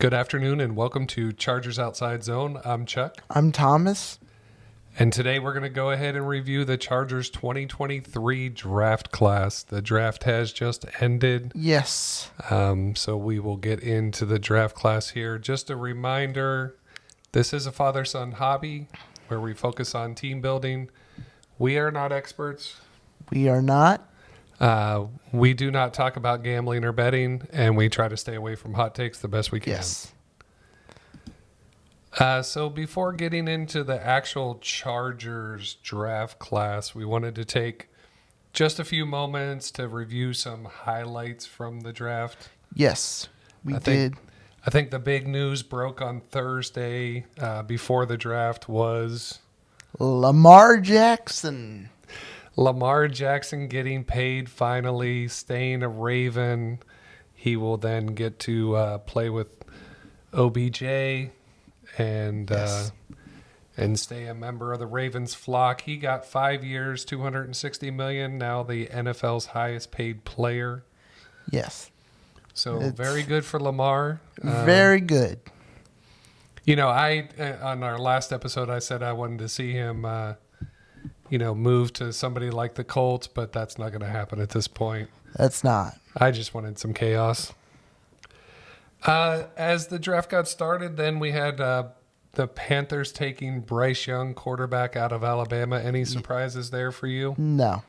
Good afternoon and welcome to Chargers Outside Zone. I'm Chuck. I'm Thomas. And today we're going to go ahead and review the Chargers 2023 draft class. The draft has just ended. Yes. So we will get into the draft class here. Just a reminder, this is a father-son hobby where we focus on team building. We are not experts. We are not. We do not talk about gambling or betting, and we try to stay away from hot takes the best we can. Yes. So before getting into the actual Chargers draft class, we wanted to take just a few moments to review some highlights from the draft. Yes, we did. I think the big news broke on Thursday before the draft was Lamar Jackson. Lamar Jackson getting paid finally, staying a Raven. He will then get to play with OBJ and stay a member of the Ravens flock. He got 5 years, $260 million. Now the NFL's highest paid player. Yes. So very good for Lamar. Very good. You know, on our last episode, I said I wanted to see him, move to somebody like the Colts, but that's not going to happen at this point. That's not. I just wanted some chaos. As the draft got started, then we had the Panthers taking Bryce Young, quarterback out of Alabama. Any surprises there for you? No.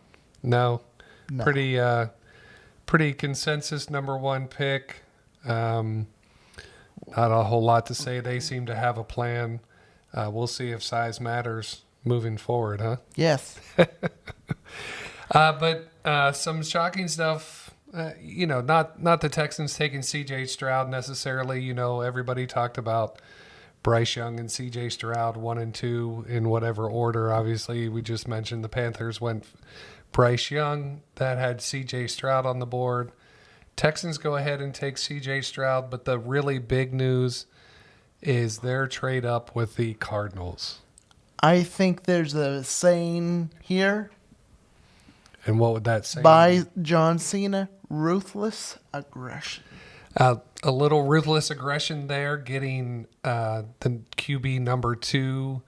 Pretty consensus number one pick. Not a whole lot to say. They seem to have a plan. We'll see if size matters moving forward, huh? Yes. But some shocking stuff. Not the Texans taking C.J. Stroud necessarily. Everybody talked about Bryce Young and C.J. Stroud 1 and 2 in whatever order. Obviously, we just mentioned the Panthers went Bryce Young. That had C.J. Stroud on the board. Texans go ahead and take C.J. Stroud, but the really big news is their trade up with the Cardinals. I think there's a saying here And what would that say? by John Cena, ruthless aggression. A little ruthless aggression there, getting the QB number 2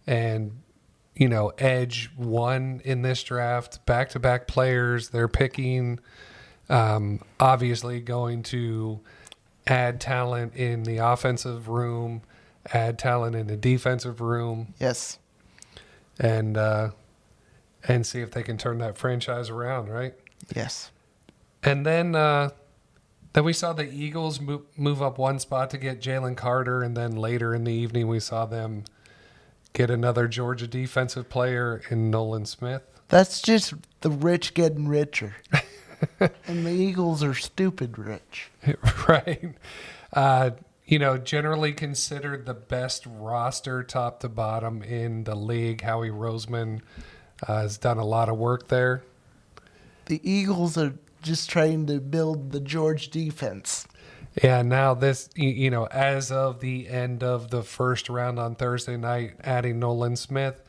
and, edge 1 in this draft. Back-to-back players they're picking. Obviously going to add talent in the offensive room, add talent in the defensive room. Yes. And see if they can turn that franchise around, right? Yes. And then we saw the Eagles move up one spot to get Jalen Carter, and then later in the evening we saw them get another Georgia defensive player in Nolan Smith. That's just the rich getting richer. And the Eagles are stupid rich. Right. Generally considered the best roster top to bottom in the league. Howie Roseman has done a lot of work there. The Eagles are just trying to build the George defense. Yeah, now this, as of the end of the first round on Thursday night, adding Nolan Smith,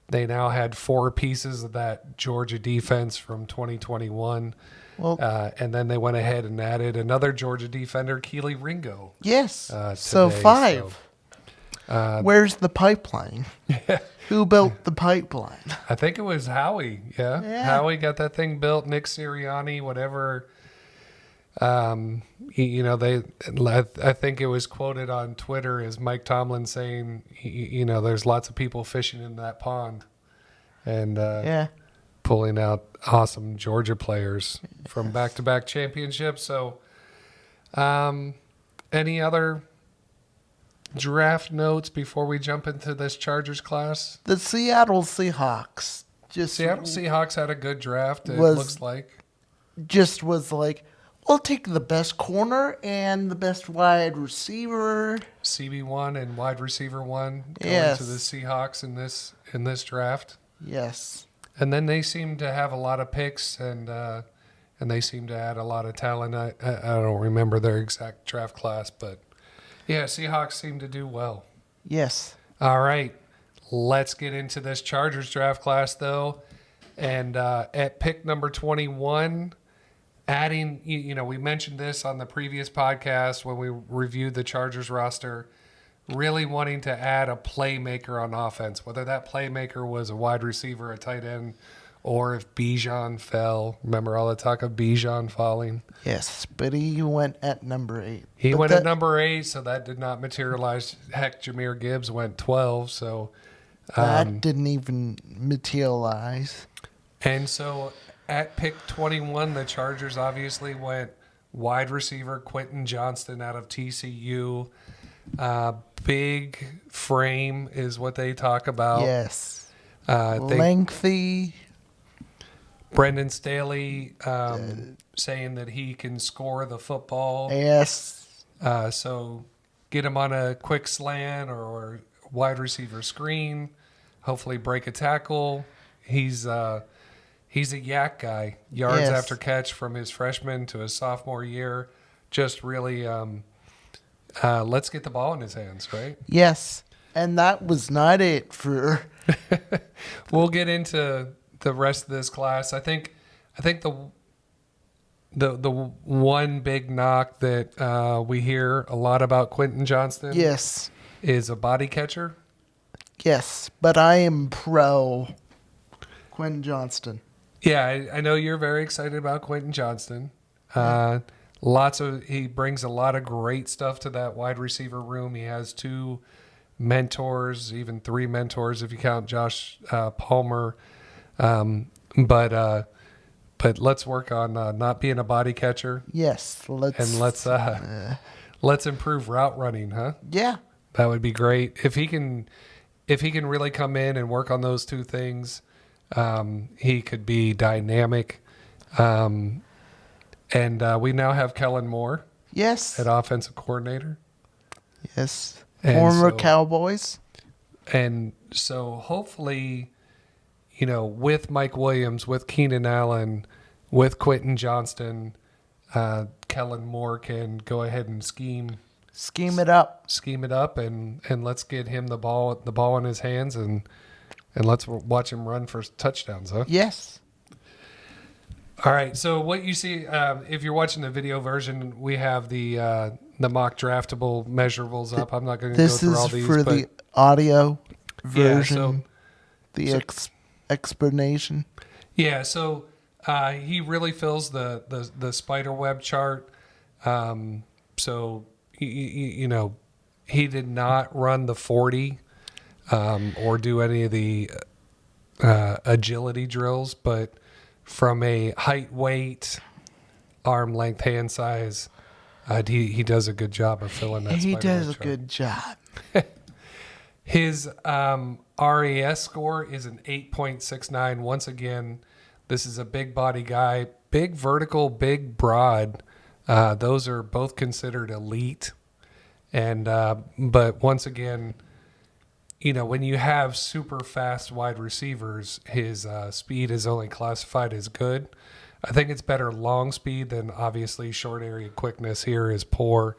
they now had 4 pieces of that Georgia defense from 2021. Well, and then they went ahead and added another Georgia defender, Keely Ringo. yes. So Today. 5. So, where's the pipeline? Who built the pipeline? I think it was Howie. Yeah. Howie got that thing built. Nick Sirianni, whatever. I think it was quoted on Twitter as Mike Tomlin saying, there's lots of people fishing in that pond, and pulling out awesome Georgia players from back-to-back championships. So, any other draft notes before we jump into this Chargers class? The Seattle Seahawks had a good draft. It looks like was like, we'll take the best corner and the best wide receiver. CB1 and wide receiver 1 going Yes. to the Seahawks in this draft. Yes. And then they seem to have a lot of picks and they seem to add a lot of talent. I don't remember their exact draft class, but yeah, Seahawks seem to do well. Yes. All right, let's get into this Chargers draft class though. And at pick number 21, adding, we mentioned this on the previous podcast when we reviewed the Chargers roster, really wanting to add a playmaker on offense, whether that playmaker was a wide receiver, a tight end, or if Bijan fell. Remember all the talk of Bijan falling? Yes, but he went at number 8. He But went at number 8, so that did not materialize. Heck, Jahmyr Gibbs went 12, so... that didn't even materialize. And so at pick 21, the Chargers obviously went wide receiver Quentin Johnson out of TCU. Big frame is what they talk about. Yes. They, Lengthy. Brendan Staley saying that he can score the football. Yes. So get him on a quick slant or wide receiver screen. Hopefully break a tackle. He's a yak guy. Yards Yes. after catch from his freshman to his sophomore year. Just really let's get the ball in his hands, right? Yes. And that was not it for... We'll get into the rest of this class. I think the one big knock that we hear a lot about Quentin Johnson Yes. is a body catcher. Yes. But I am pro Quentin Johnston. Yeah, I know you're very excited about Quentin Johnson. He brings a lot of great stuff to that wide receiver room. He has 2 mentors, even 3 mentors if you count Josh Palmer. But let's work on not being a body catcher. Yes. Let's improve route running, huh? Yeah. That would be great if he can really come in and work on those 2 things. He could be dynamic. And we now have Kellen Moore Yes. at offensive coordinator. Yes. And Former so- Cowboys. And so hopefully, with Mike Williams, with Keenan Allen, with Quentin Johnston, Kellen Moore can go ahead and scheme Scheme it up. and let's get him the ball in his hands and let's watch him run for touchdowns, huh? Yes. All right. So what you see, if you're watching the video version, we have the mock draftable measurables up. I'm not going to go This through is all these. for but the audio Yeah, version. Explanation. Yeah. So he really fills the spider web chart. So he did not run the 40 or do any of the agility drills, but from a height, weight, arm length, hand size, he does a good job of filling that. He does a chart. good job. His RAS score is an 8.69. Once again, this is a big body guy, big vertical, big broad. Those are both considered elite. And but once again, when you have super fast wide receivers, his speed is only classified as good. I think it's better long speed than obviously short area quickness here is poor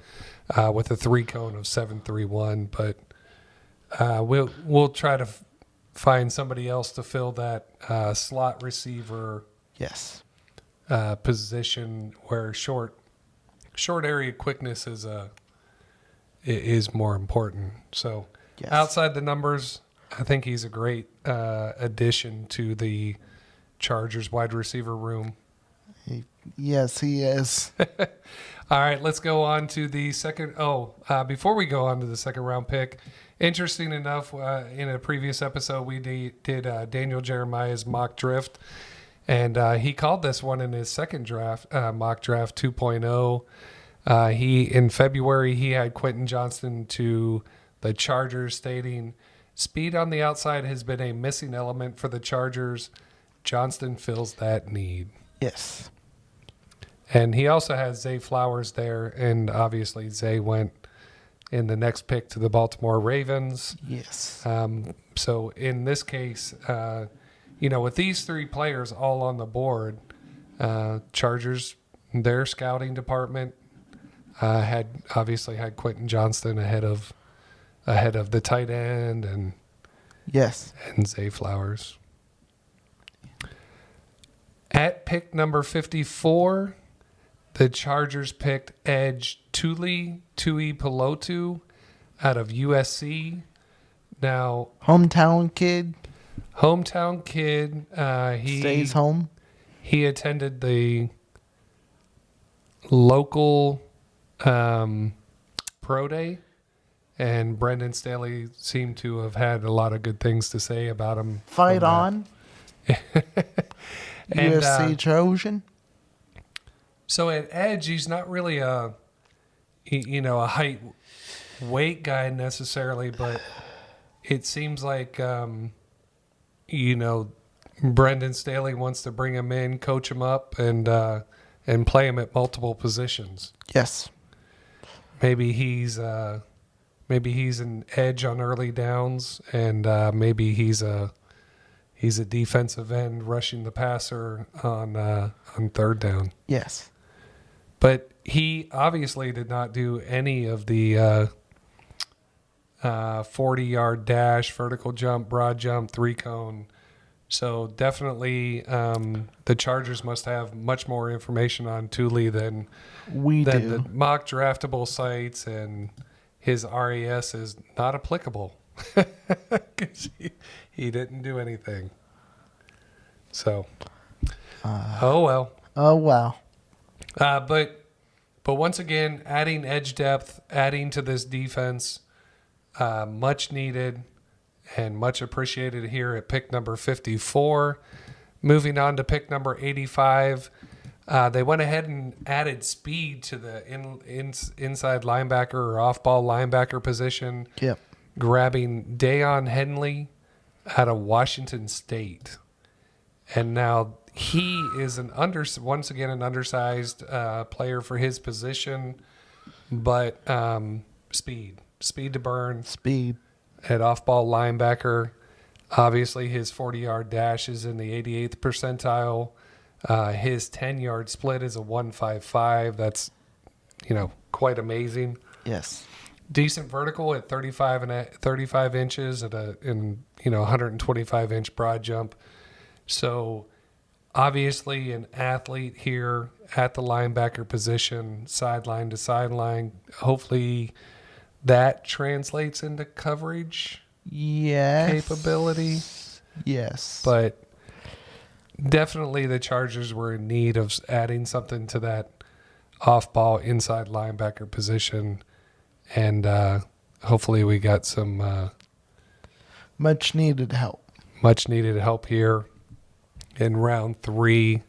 with a 3 cone of 7.31. But we'll try to find somebody else to fill that slot receiver Yes. position where short area quickness is more important. So. Yes. Outside the numbers, I think he's a great addition to the Chargers wide receiver room. Yes, he is. All right, let's go on to the second. Before we go on to the second round pick, interesting enough, in a previous episode, we did Daniel Jeremiah's mock drift, and he called this one in his second draft, mock draft 2.0. In February, he had Quentin Johnson to the Chargers, stating, "Speed on the outside has been a missing element for the Chargers. Johnston fills that need." Yes. And he also has Zay Flowers there, and obviously Zay went in the next pick to the Baltimore Ravens. Yes. So in this case, with these 3 players all on the board, Chargers, their scouting department had Quentin Johnston ahead of the tight end and Zay Flowers. At pick number 54, the Chargers picked edge Tuipulotu out of USC. Now, Hometown kid. He Stays home. He attended the local pro day, and Brendan Staley seemed to have had a lot of good things to say about him. Fight on. And, USC Trojan. So at edge, he's not really a height weight guy necessarily, but it seems like Brendan Staley wants to bring him in, coach him up, and play him at multiple positions. Yes. Maybe he's an edge on early downs, and maybe he's a defensive end rushing the passer on third down. Yes. But he obviously did not do any of the 40-yard dash, vertical jump, broad jump, three-cone. So definitely the Chargers must have much more information on Thule than the mock draftable sites, and his RAS is not applicable because he didn't do anything. So, oh well. Oh, wow. But once again, adding edge depth, adding to this defense, much needed and much appreciated here at pick number 54. Moving on to pick number 85, they went ahead and added speed to the inside linebacker or off-ball linebacker position. Yep. Grabbing Dayon Henley out of Washington State. And now he is once again an undersized player for his position, but speed to burn. Speed. At off-ball linebacker. Obviously, his 40-yard dash is in the 88th percentile. His 10-yard split is a 1.55. That's, quite amazing. Yes. Decent vertical at 35 inches at 125-inch broad jump. So, obviously, an athlete here at the linebacker position, sideline to sideline. Hopefully, that translates into coverage capability. Yes. But definitely the Chargers were in need of adding something to that off-ball inside linebacker position. And hopefully we got some much needed help. Much needed help here in round 3.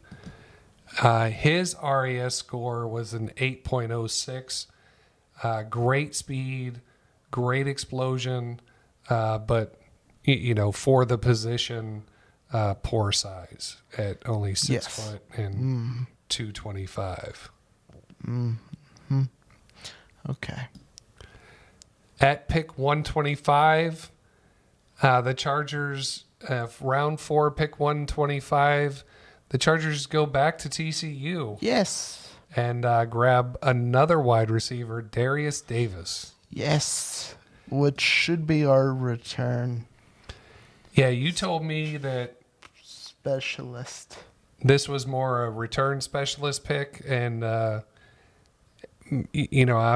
His RAS score was an 8.06. Great speed, great explosion, but for the position, poor size at only 6 foot and 225. Mm-hmm. Okay. At pick 125, the Chargers, round 4, pick 125, the Chargers go back to TCU. Yes. And grab another wide receiver, Darius Davis. Yes, which should be our return. Yeah, you told me that specialist. This was more a return specialist pick, and I'm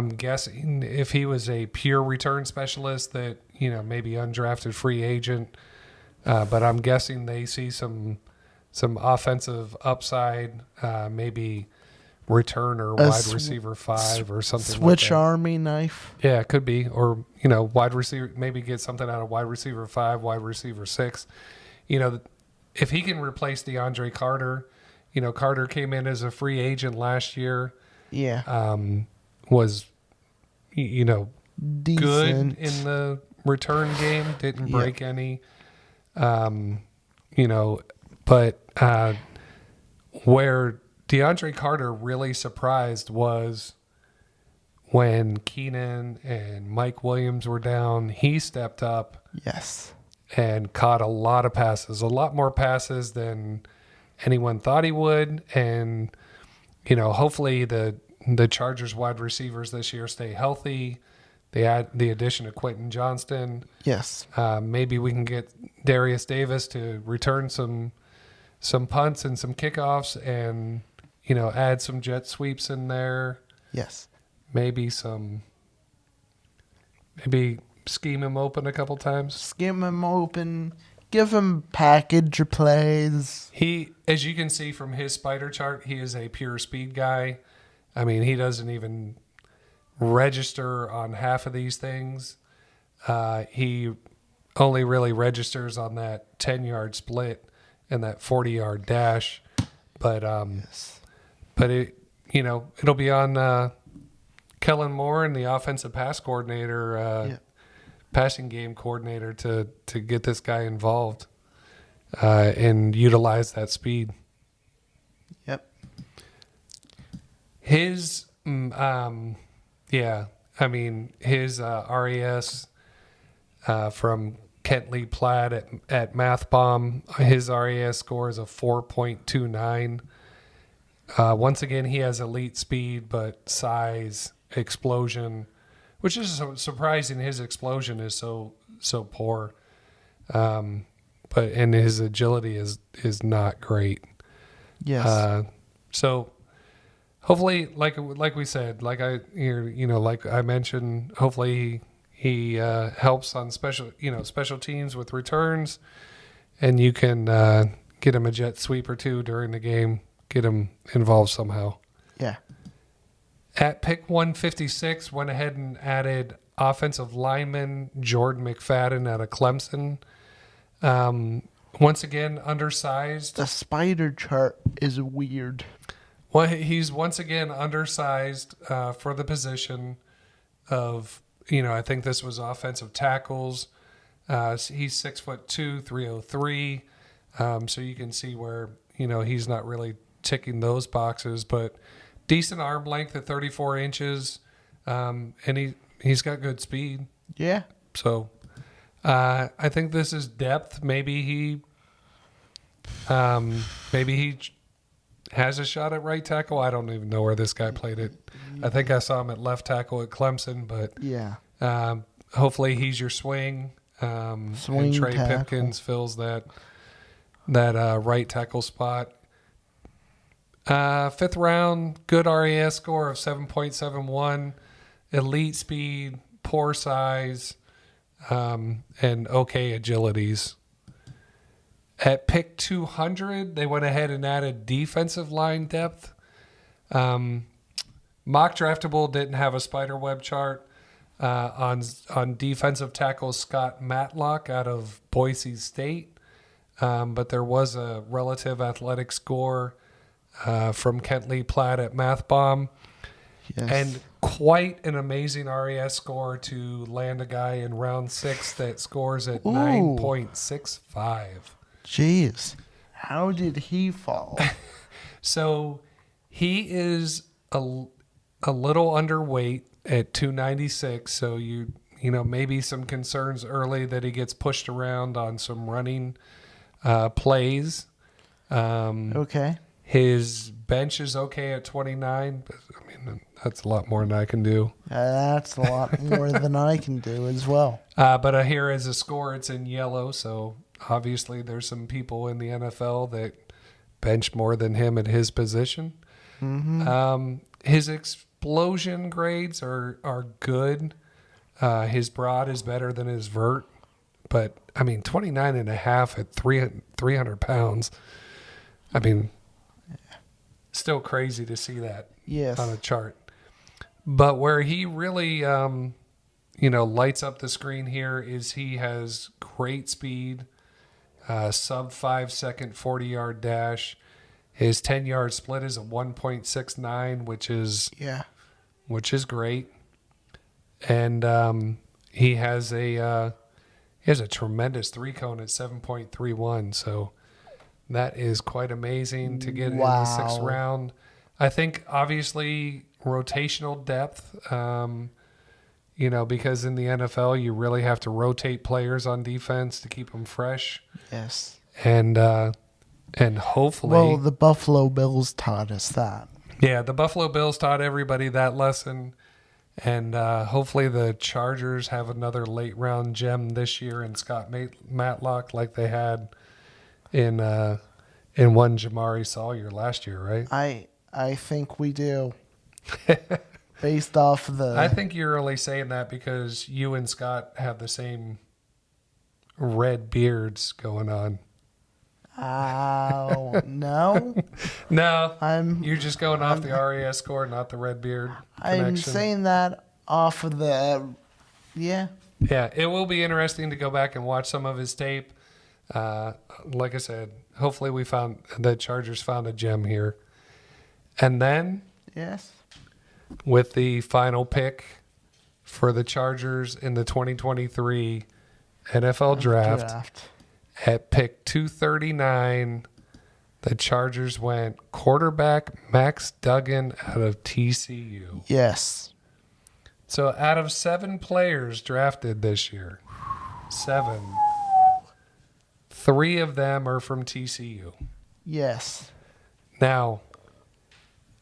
guessing if he was a pure return specialist, that maybe undrafted free agent. But I'm guessing they see some offensive upside, maybe. Return or wide receiver 5 or something switch like that. army knife. Yeah, it could be. Or, wide receiver, maybe get something out of wide receiver 5, wide receiver 6. If he can replace DeAndre Carter, Carter came in as a free agent last year. Yeah. Was, good Decent. in the return game. Didn't break any. But where DeAndre Carter really surprised was when Keenan and Mike Williams were down. He stepped up. Yes. And caught a lot of passes, a lot more passes than anyone thought he would. And, hopefully the Chargers wide receivers this year stay healthy. They add the addition of Quentin Johnson. Yes. Maybe we can get Darius Davis to return some punts and some kickoffs and, add some jet sweeps in there. Yes. Maybe scheme him open a couple times. Skim him open. Give him package plays. He, as you can see from his spider chart, he is a pure speed guy. I mean, he doesn't even register on half of these things. He only really registers on that 10-yard split and that 40-yard dash. But but it'll be on Kellen Moore and the offensive pass coordinator, passing game coordinator to get this guy involved and utilize that speed. Yep. His his RAS from Kent Lee Platt at MathBomb, his RAS score is a 4.29. Once again, he has elite speed, but size, explosion, which is so surprising. His explosion is so poor, and his agility is not great. Yes. So hopefully, like we said, like I mentioned, hopefully he helps on special teams with returns, and you can get him a jet sweep or two during the game, get him involved somehow. Yeah. At pick 156, went ahead and added offensive lineman Jordan McFadden out of Clemson. Once again, undersized. The spider chart is weird. Well, he's once again undersized for the position of, I think this was offensive tackles. He's 6'2", 303. So you can see where, he's not really ticking those boxes, but decent arm length at 34 inches. And he's got good speed. Yeah. So I think this is depth. Maybe he has a shot at right tackle. I don't even know where this guy played it. I think I saw him at left tackle at Clemson, but yeah. Hopefully he's your swing. Swing and Trey tackle. Pipkins fills that right tackle spot. Fifth round, good RAS score of 7.71, elite speed, poor size, and okay agilities. At pick 200, they went ahead and added defensive line depth. Mock Draftable didn't have a spider web chart. On defensive tackle Scott Matlock out of Boise State, but there was a relative athletic score from Kent Lee Platt at MathBomb. Yes. And quite an amazing RAS score to land a guy in round 6 that scores at 9.65. Jeez. How did he fall? So he is a little underweight at 296. So maybe some concerns early that he gets pushed around on some running plays. Okay. His bench is okay at 29, but I mean that's a lot more than I can do. That's a lot more than I can do as well. But here as a score, it's in yellow, so obviously there's some people in the NFL that bench more than him at his position. Mm-hmm. His explosion grades are good. His broad is better than his vert, but I mean 29 and a half at 300 pounds. I mean, still crazy to see that on a chart. But where he really, lights up the screen here is he has great speed, sub 5 second 40-yard dash. His 10-yard split is a 1.69, which is great. And he has a tremendous 3-cone at 7.31. So that is quite amazing to get in the 6th round. I think obviously rotational depth, because in the NFL you really have to rotate players on defense to keep them fresh. Yes. And hopefully, well, the Buffalo Bills taught us that. Yeah, the Buffalo Bills taught everybody that lesson. And hopefully the Chargers have another late round gem this year in Scott Matlock like they had in one Jamari Sawyer last year, right? I think we do. Based off the... I think you're only saying that because you and Scott have the same red beards going on. Oh, no. No, you're just going off the RAS score, not the red beard connection. I'm saying that off of the... Yeah. Yeah, it will be interesting to go back and watch some of his tape. Like I said, hopefully the Chargers found a gem here. And then... Yes. With the final pick for the Chargers in the 2023 NFL Draft. At pick 239, the Chargers went quarterback Max Duggan out of TCU. Yes. So out of 7 players drafted this year, 7, 3 of them are from TCU. Yes. Now,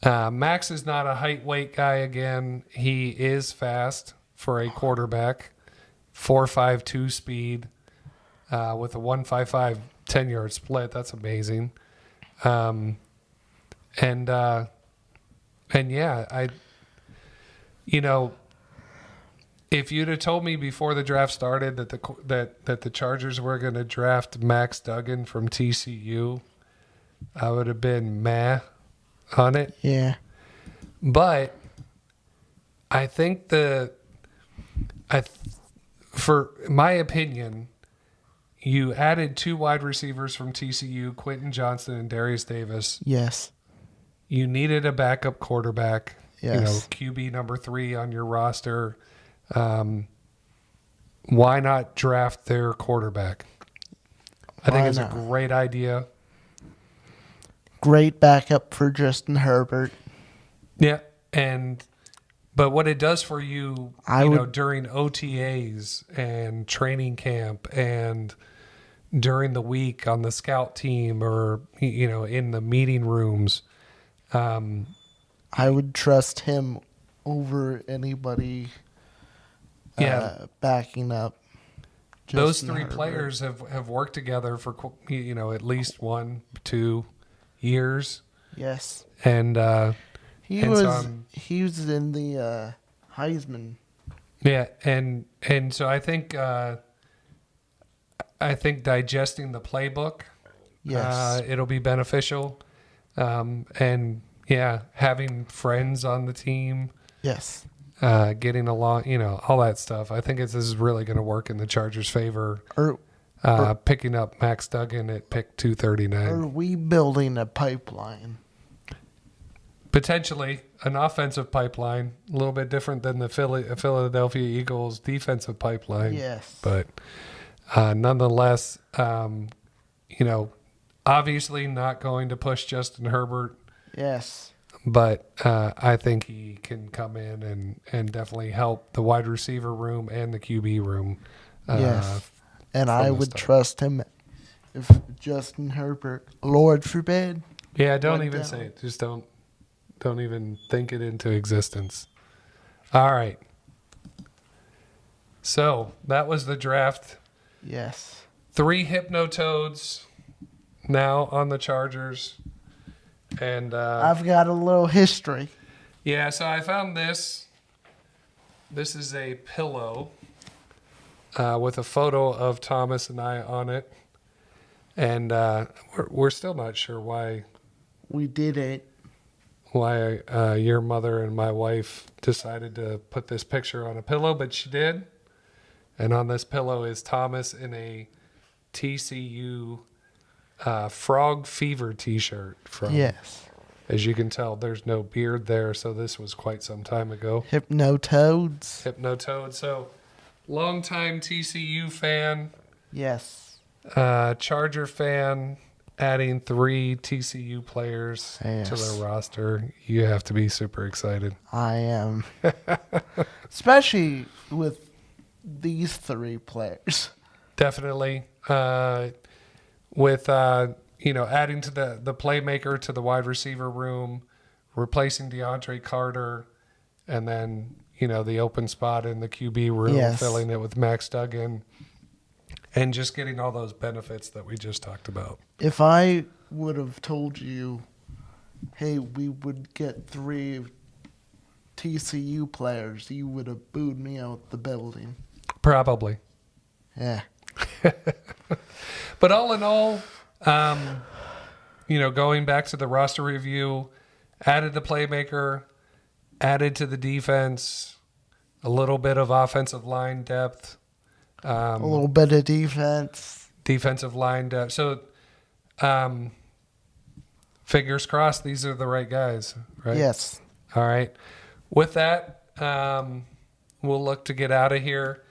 Max is not a height weight guy again. He is fast for a quarterback, 4.52 speed. With a 1.55 10-yard split. That's amazing. And yeah, if you'd have told me before the draft started that the Chargers were going to draft Max Duggan from TCU, I would have been meh on it. Yeah. But I think for my opinion, you added 2 wide receivers from TCU, Quentin Johnson and Darius Davis. Yes. You needed a backup quarterback. Yes. QB number 3 on your roster. Why not draft their quarterback? I think it's a great idea. Great backup for Justin Herbert. Yeah, but what it does for you, during OTAs and training camp and during the week on the scout team or, in the meeting rooms. I would trust him over anybody backing up. Those 3 players have worked together for, at least 1-2 years. Yes. And he was in the Heisman. Yeah, and so I think digesting the playbook, yes, it'll be beneficial, and having friends on the team, yes, getting along, all that stuff. I think this is really going to work in the Chargers' favor. Picking up Max Duggan at pick 239. Are we building a pipeline? Potentially an offensive pipeline, a little bit different than the Philadelphia Eagles defensive pipeline. Yes. But nonetheless, obviously not going to push Justin Herbert. Yes. But I think he can come in and definitely help the wide receiver room and the QB room. Yes. And I would trust him if Justin Herbert, Lord forbid. Yeah, don't even say it. Just don't even think it into existence. All right. So that was the draft. Yes. 3 Hypnotoads now on the Chargers. And I've got a little history. Yeah, so I found this. This is a pillow with a photo of Thomas and I on it. And we're still not sure why we did it. Why your mother and my wife decided to put this picture on a pillow, but she did. And on this pillow is Thomas in a TCU Frog Fever t-shirt. Yes. As you can tell, there's no beard there, so this was quite some time ago. Hypnotoads. So, longtime TCU fan. Yes. Charger fan. Adding 3 TCU players to their roster. You have to be super excited. I am. Especially with these 3 players. Definitely. With adding to the playmaker to the wide receiver room, replacing DeAndre Carter, and then, the open spot in the QB room, filling it with Max Duggan. And just getting all those benefits that we just talked about. If I would have told you hey, we would get 3 TCU players, you would have booed me out the building. Probably. Yeah. But all in all, going back to the roster review, added the playmaker, added to the defense, a little bit of offensive line depth. A little bit of defense. Defensive line depth. So, fingers crossed these are the right guys, right? Yes. All right. With that, we'll look to get out of here.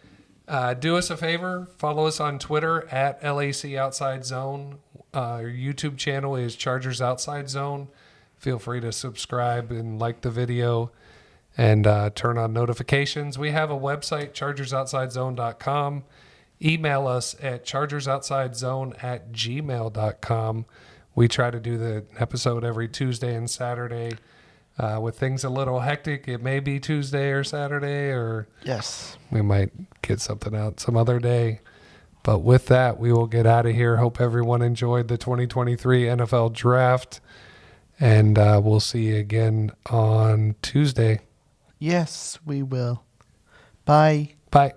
Do us a favor. Follow us on Twitter at LAC Outside Zone. Our YouTube channel is Chargers Outside Zone. Feel free to subscribe and like the video and turn on notifications. We have a website, chargersoutsidezone.com. Email us at chargersoutsidezone@gmail.com. We try to do the episode every Tuesday and Saturday. With things a little hectic, it may be Tuesday or Saturday, or Yes. we might get something out some other day. But with that, we will get out of here. Hope everyone enjoyed the 2023 NFL Draft, and we'll see you again on Tuesday. Yes, we will. Bye. Bye.